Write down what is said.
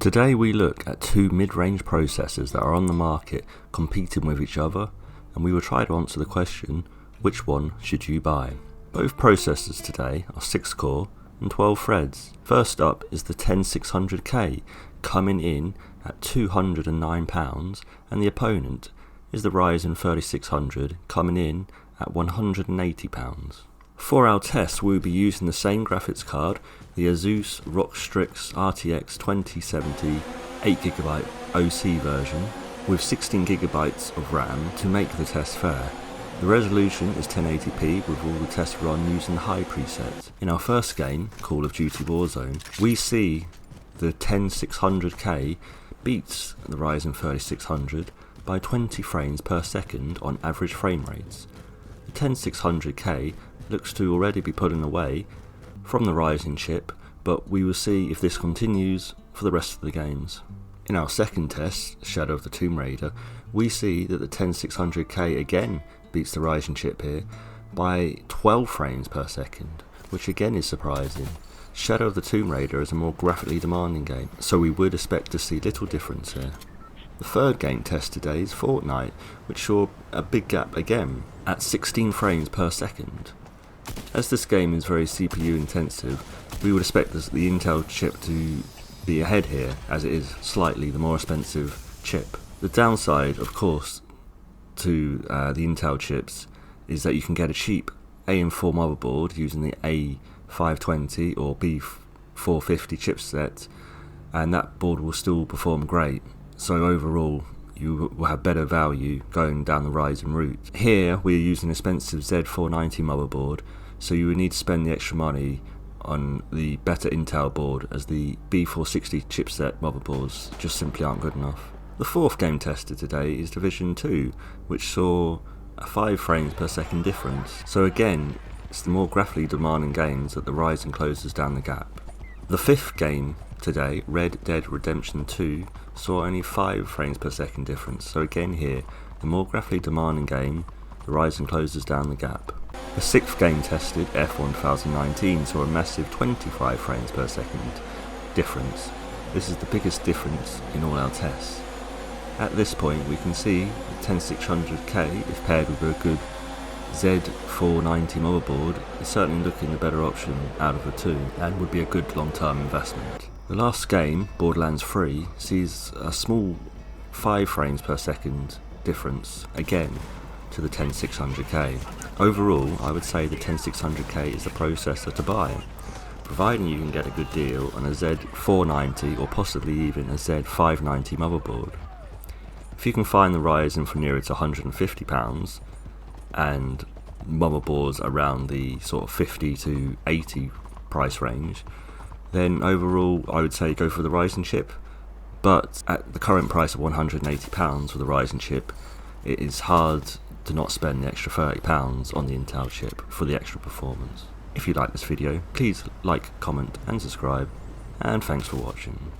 Today we look at two mid-range processors that are on the market competing with each other, and we will try to answer the question, which one should you buy? Both processors today are 6 core and 12 threads. First up is the 10600K, coming in at £209, and the opponent is the Ryzen 3600, coming in at £180. For our test, we will be using the same graphics card, the ASUS ROG STRIX RTX 2070 8GB OC version with 16GB of RAM to make the test fair. The resolution is 1080p with all the tests run using the high preset. In our first game, Call of Duty Warzone, we see the 10600K beats the Ryzen 3600 by 20 frames per second on average frame rates. The 10600K looks to already be pulling away from the Ryzen chip, but we will see if this continues for the rest of the games. In our second test, Shadow of the Tomb Raider, we see that the 10600K again beats the Ryzen chip here by 12 frames per second, which again is surprising. Shadow of the Tomb Raider is a more graphically demanding game, so we would expect to see little difference here. The third game test today is Fortnite, which saw a big gap again at 16 frames per second. As this game is very CPU intensive, we would expect the Intel chip to be ahead here, as it is slightly the more expensive chip. The downside, of course, to the Intel chips is that you can get a cheap AM4 motherboard using the A520 or B450 chipset, and that board will still perform great. So overall, you will have better value going down the Ryzen route. Here we are using an expensive Z490 motherboard, so you would need to spend the extra money on the better Intel board, as the B460 chipset motherboards just simply aren't good enough. The fourth game tested today is Division 2, which saw a 5 frames per second difference. So again, it's the more graphically demanding games that the Ryzen closes down the gap. The fifth game today, Red Dead Redemption 2, saw only 5 frames per second difference, so again here, the more graphically demanding game, the Ryzen closes down the gap. The sixth game tested, F1 2019, saw a massive 25 frames per second difference. This is the biggest difference in all our tests. At this point we can see the 10600K, if paired with a good Z490 motherboard, is certainly looking the better option out of the two, and would be a good long-term investment. The last game, Borderlands 3, sees a small 5 frames per second difference, again, to the 10600K. Overall, I would say the 10600K is the processor to buy, providing you can get a good deal on a Z490 or possibly even a Z590 motherboard. If you can find the Ryzen for nearer to £150 and motherboards around the sort of 50 to 80 price range, then overall I would say go for the Ryzen chip, but at the current price of £180 for the Ryzen chip, it is hard to not spend the extra £30 on the Intel chip for the extra performance. If you like this video, please like, comment and subscribe, and thanks for watching.